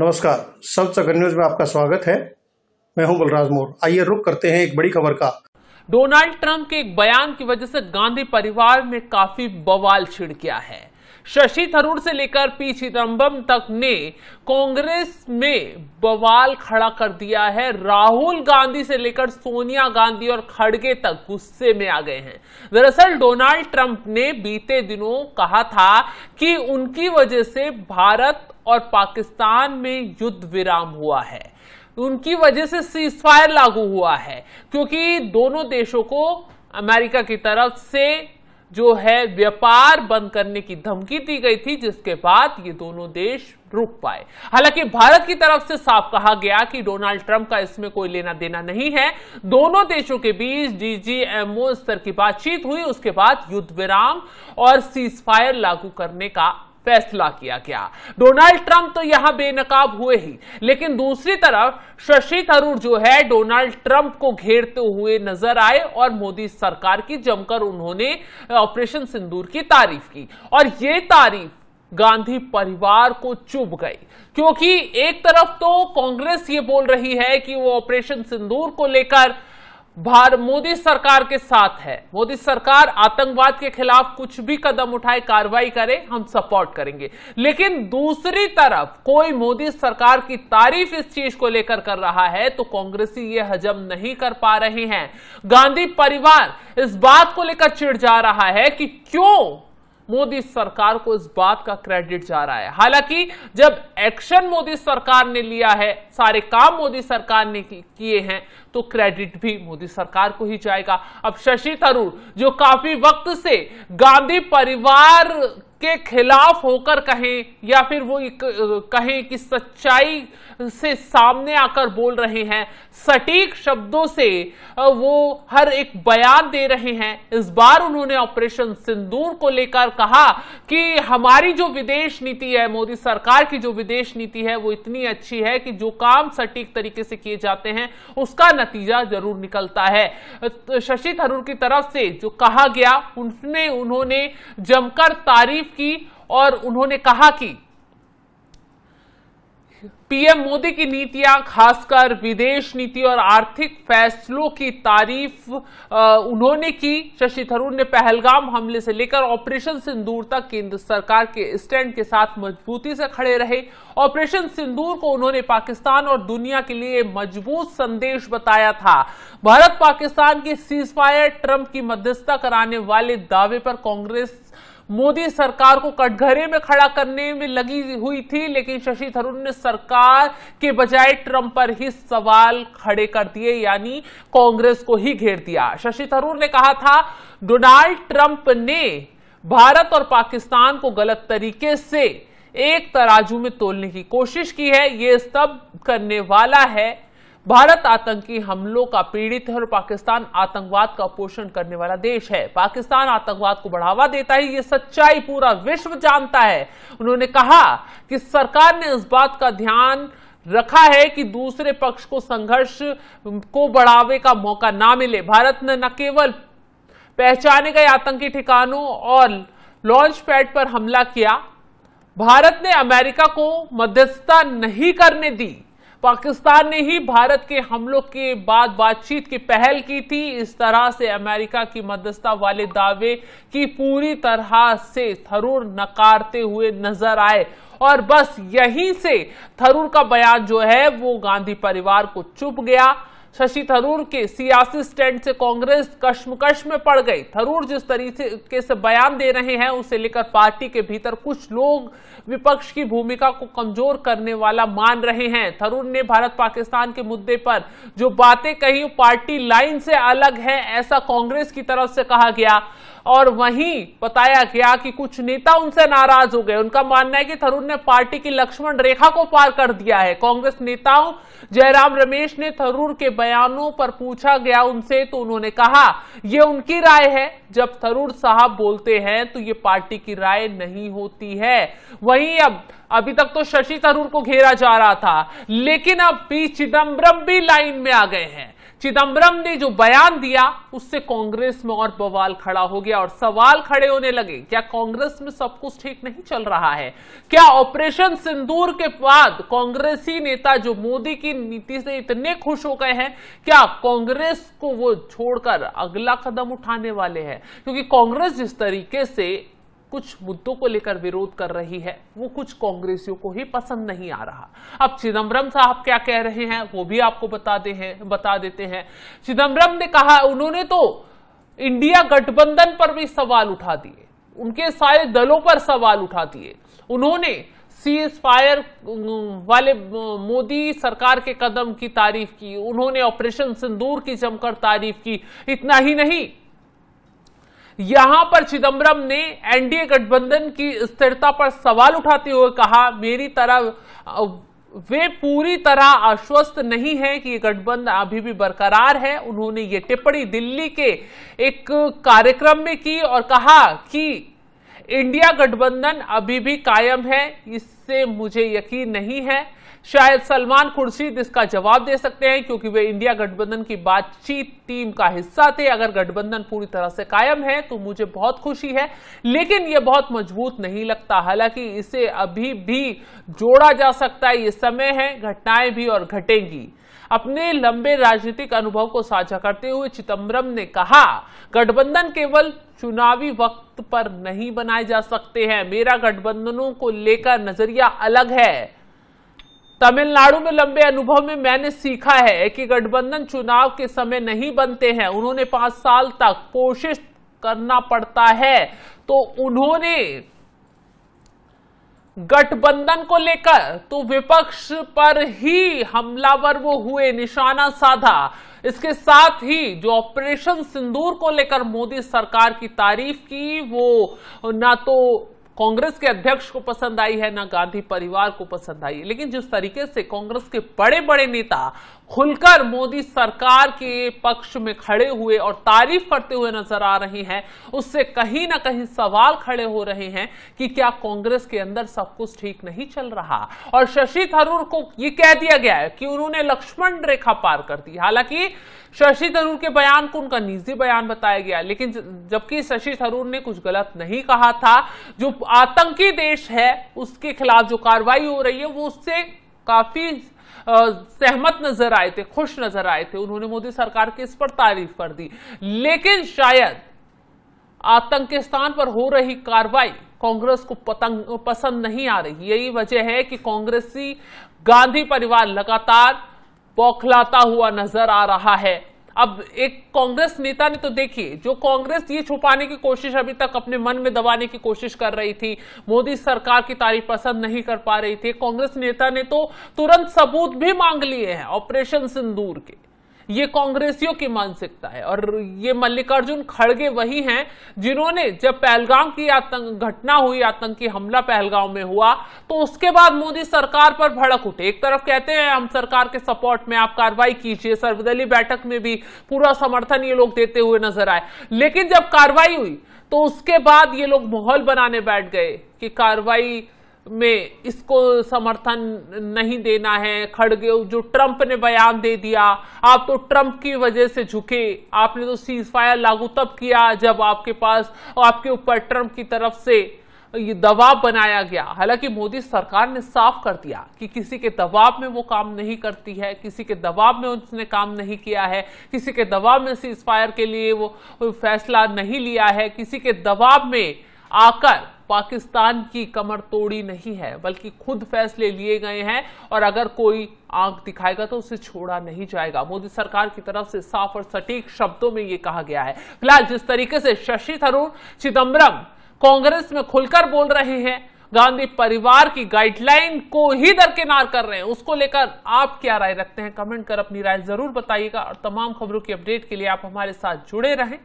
नमस्कार, सब सगर न्यूज में आपका स्वागत है। मैं हूं बलराज मोर। आइए रुक करते हैं एक बड़ी खबर का। डोनाल्ड ट्रंप के एक बयान की वजह से गांधी परिवार में काफी बवाल छिड़ गया है। शशि थरूर से लेकर पी चिदंबरम तक ने कांग्रेस में बवाल खड़ा कर दिया है। राहुल गांधी से लेकर सोनिया गांधी और खड़गे तक गुस्से में आ गए हैं। दरअसल डोनाल्ड ट्रंप ने बीते दिनों कहा था कि उनकी वजह से भारत और पाकिस्तान में युद्ध विराम हुआ है, उनकी वजह से सीजफायर लागू हुआ है, क्योंकि दोनों देशों को अमेरिका की तरफ से जो है व्यापार बंद करने की धमकी दी गई थी, जिसके बाद ये दोनों देश रुक पाए। हालांकि भारत की तरफ से साफ कहा गया कि डोनाल्ड ट्रंप का इसमें कोई लेना देना नहीं है। दोनों देशों के बीच डीजीएमओ स्तर की बातचीत हुई, उसके बाद युद्ध विराम और सीजफायर लागू करने का फैसला किया गया। डोनाल्ड ट्रंप तो यहां बेनकाब हुए ही, लेकिन दूसरी तरफ शशि थरूर जो है डोनाल्ड ट्रंप को घेरते हुए नजर आए और मोदी सरकार की जमकर उन्होंने ऑपरेशन सिंदूर की तारीफ की। और ये तारीफ गांधी परिवार को चुभ गई, क्योंकि एक तरफ तो कांग्रेस ये बोल रही है कि वो ऑपरेशन सिंदूर को लेकर मोदी सरकार के साथ है, मोदी सरकार आतंकवाद के खिलाफ कुछ भी कदम उठाए, कार्रवाई करे, हम सपोर्ट करेंगे। लेकिन दूसरी तरफ कोई मोदी सरकार की तारीफ इस चीज को लेकर कर रहा है तो कांग्रेसी ये हजम नहीं कर पा रहे हैं। गांधी परिवार इस बात को लेकर चिढ़ जा रहा है कि क्यों मोदी सरकार को इस बात का क्रेडिट जा रहा है। हालांकि जब एक्शन मोदी सरकार ने लिया है, सारे काम मोदी सरकार ने किए हैं, तो क्रेडिट भी मोदी सरकार को ही जाएगा। अब शशि थरूर जो काफी वक्त से गांधी परिवार के खिलाफ होकर कहें या फिर वो कहें कि सच्चाई से सामने आकर बोल रहे हैं, सटीक शब्दों से वो हर एक बयान दे रहे हैं। इस बार उन्होंने ऑपरेशन सिंदूर को लेकर कहा कि हमारी जो विदेश नीति है, मोदी सरकार की जो विदेश नीति है, वो इतनी अच्छी है कि जो काम सटीक तरीके से किए जाते हैं उसका नतीजा जरूर निकलता है। शशि थरूर की तरफ से जो कहा गया उनमें उन्होंने जमकर तारीफ की और उन्होंने कहा कि पीएम मोदी की नीतियां, खासकर विदेश नीति और आर्थिक फैसलों की तारीफ उन्होंने की। शशि थरूर ने पहलगाम हमले से लेकर ऑपरेशन सिंदूर तक केंद्र सरकार के स्टैंड के साथ मजबूती से खड़े रहे। ऑपरेशन सिंदूर को उन्होंने पाकिस्तान और दुनिया के लिए मजबूत संदेश बताया था। भारत पाकिस्तान की सीजफायर, ट्रंप की मध्यस्थता कराने वाले दावे पर कांग्रेस मोदी सरकार को कटघरे में खड़ा करने में लगी हुई थी, लेकिन शशि थरूर ने सरकार के बजाय ट्रंप पर ही सवाल खड़े कर दिए, यानी कांग्रेस को ही घेर दिया। शशि थरूर ने कहा था डोनाल्ड ट्रंप ने भारत और पाकिस्तान को गलत तरीके से एक तराजू में तोलने की कोशिश की है। ये सब करने वाला है। भारत आतंकी हमलों का पीड़ित है और पाकिस्तान आतंकवाद का पोषण करने वाला देश है। पाकिस्तान आतंकवाद को बढ़ावा देता है, ये सच्चाई पूरा विश्व जानता है। उन्होंने कहा कि सरकार ने इस बात का ध्यान रखा है कि दूसरे पक्ष को संघर्ष को बढ़ावे का मौका ना मिले। भारत ने न केवल पहचाने गए आतंकी ठिकानों और लॉन्च पैड पर हमला किया, भारत ने अमेरिका को मध्यस्थता नहीं करने दी। पाकिस्तान ने ही भारत के हमलों के बाद बातचीत की पहल की थी। इस तरह से अमेरिका की मध्यस्थता वाले दावे की पूरी तरह से थरूर नकारते हुए नजर आए और बस यहीं से थरूर का बयान जो है वो गांधी परिवार को चुभ गया। शशि थरूर के सियासी स्टैंड से कांग्रेस कश्मकश में पड़ गई। थरूर जिस तरीके से बयान दे रहे हैं उसे लेकर पार्टी के भीतर कुछ लोग विपक्ष की भूमिका को कमजोर करने वाला मान रहे हैं। थरूर ने भारत पाकिस्तान के मुद्दे पर जो बातें कही पार्टी लाइन से अलग है, ऐसा कांग्रेस की तरफ से कहा गया और वहीं बताया गया कि कुछ नेता उनसे नाराज हो गए। उनका मानना है कि थरूर ने पार्टी की लक्ष्मण रेखा को पार कर दिया है। कांग्रेस नेताओं जयराम रमेश ने थरूर के बयानों पर पूछा गया उनसे तो उन्होंने कहा यह उनकी राय है। जब थरूर साहब बोलते हैं तो ये पार्टी की राय नहीं होती है। वहीं अभी तक तो शशि थरूर को घेरा जा रहा था, लेकिन अब पी चिदंबरम भी लाइन में आ गए हैं। चिदंबरम ने जो बयान दिया उससे कांग्रेस में और बवाल खड़ा हो गया और सवाल खड़े होने लगे, क्या कांग्रेस में सब कुछ ठीक नहीं चल रहा है? क्या ऑपरेशन सिंदूर के बाद कांग्रेसी नेता जो मोदी की नीति से इतने खुश हो गए हैं, क्या कांग्रेस को वो छोड़कर अगला कदम उठाने वाले हैं? क्योंकि कांग्रेस जिस तरीके से कुछ मुद्दों को लेकर विरोध कर रही है वो कुछ कांग्रेसियों को ही पसंद नहीं आ रहा। अब चिदंबरम साहब क्या कह रहे हैं वो भी आपको बता देते हैं। चिदंबरम ने कहा, उन्होंने तो इंडिया गठबंधन पर भी सवाल उठा दिए, उनके सारे दलों पर सवाल उठा दिए। उन्होंने सीज फायर वाले मोदी सरकार के कदम की तारीफ की, उन्होंने ऑपरेशन सिंदूर की जमकर तारीफ की। इतना ही नहीं, यहां पर चिदंबरम ने एनडीए गठबंधन की स्थिरता पर सवाल उठाते हुए कहा, मेरी तरह वे पूरी तरह आश्वस्त नहीं है कि गठबंधन अभी भी बरकरार है। उन्होंने ये टिप्पणी दिल्ली के एक कार्यक्रम में की और कहा कि इंडिया गठबंधन अभी भी कायम है, इससे मुझे यकीन नहीं है। शायद सलमान खुर्शीद इसका जवाब दे सकते हैं क्योंकि वे इंडिया गठबंधन की बातचीत टीम का हिस्सा थे। अगर गठबंधन पूरी तरह से कायम है तो मुझे बहुत खुशी है, लेकिन यह बहुत मजबूत नहीं लगता। हालांकि इसे अभी भी जोड़ा जा सकता है, ये समय है, घटनाएं भी और घटेंगी। अपने लंबे राजनीतिक अनुभव को साझा करते हुए चिदंबरम ने कहा, गठबंधन केवल चुनावी वक्त पर नहीं बनाए जा सकते हैं। मेरा गठबंधनों को लेकर नजरिया अलग है। तमिलनाडु में लंबे अनुभव में मैंने सीखा है कि गठबंधन चुनाव के समय नहीं बनते हैं, उन्होंने 5 साल तक कोशिश करना पड़ता है। तो उन्होंने गठबंधन को लेकर तो विपक्ष पर ही हमलावर वो हुए, निशाना साधा। इसके साथ ही जो ऑपरेशन सिंदूर को लेकर मोदी सरकार की तारीफ की, वो ना तो कांग्रेस के अध्यक्ष को पसंद आई है, ना गांधी परिवार को पसंद आई है। लेकिन जिस तरीके से कांग्रेस के बड़े बड़े नेता खुलकर मोदी सरकार के पक्ष में खड़े हुए और तारीफ करते हुए नजर आ रहे हैं, उससे कहीं ना कहीं सवाल खड़े हो रहे हैं कि क्या कांग्रेस के अंदर सब कुछ ठीक नहीं चल रहा। और शशि थरूर को यह कह दिया गया है कि उन्होंने लक्ष्मण रेखा पार कर दी। हालांकि शशि थरूर के बयान को उनका निजी बयान बताया गया, लेकिन जबकि शशि थरूर ने कुछ गलत नहीं कहा था। जो आतंकी देश है उसके खिलाफ जो कार्रवाई हो रही है वो उससे काफी सहमत नजर आए थे, खुश नजर आए थे। उन्होंने मोदी सरकार की इस पर तारीफ कर दी। लेकिन शायद आतंकिस्तान पर हो रही कार्रवाई कांग्रेस को पसंद नहीं आ रही। यही वजह है कि कांग्रेसी गांधी परिवार लगातार बौखलाता हुआ नजर आ रहा है। अब एक कांग्रेस नेता ने तो देखिए, जो कांग्रेस ये छुपाने की कोशिश अभी तक अपने मन में दबाने की कोशिश कर रही थी, मोदी सरकार की तारीफ पसंद नहीं कर पा रही थी, कांग्रेस नेता ने तो तुरंत सबूत भी मांग लिए हैं ऑपरेशन सिंदूर के। ये कांग्रेसियों की मानसिकता है। और ये मल्लिकार्जुन खड़गे वही हैं जिन्होंने जब पहलगाम की घटना हुई, आतंकी हमला पहलगाम में हुआ, तो उसके बाद मोदी सरकार पर भड़क उठे। एक तरफ कहते हैं हम सरकार के सपोर्ट में, आप कार्रवाई कीजिए, सर्वदलीय बैठक में भी पूरा समर्थन ये लोग देते हुए नजर आए। लेकिन जब कार्रवाई हुई तो उसके बाद ये लोग माहौल बनाने बैठ गए कि कार्रवाई में इसको समर्थन नहीं देना है। खड़गे जो ट्रंप ने बयान दे दिया, आप तो ट्रंप की वजह से झुके, आपने तो सीज फायर लागू तब किया जब आपके ऊपर ट्रंप की तरफ से ये दबाव बनाया गया। हालांकि मोदी सरकार ने साफ कर दिया कि किसी के दबाव में वो काम नहीं करती है, किसी के दबाव में उसने काम नहीं किया है, किसी के दबाव में सीज फायर के लिए वो फैसला नहीं लिया है, किसी के दबाव में आकर पाकिस्तान की कमर तोड़ी नहीं है, बल्कि खुद फैसले लिए गए हैं। और अगर कोई आंख दिखाएगा तो उसे छोड़ा नहीं जाएगा। मोदी सरकार की तरफ से साफ और सटीक शब्दों में यह कहा गया है। फिलहाल जिस तरीके से शशि थरूर, चिदंबरम कांग्रेस में खुलकर बोल रहे हैं, गांधी परिवार की गाइडलाइन को ही दरकिनार कर रहे हैं, उसको लेकर आप क्या राय रखते हैं? कमेंट कर अपनी राय जरूर बताइएगा। और तमाम खबरों की अपडेट के लिए आप हमारे साथ जुड़े रहें।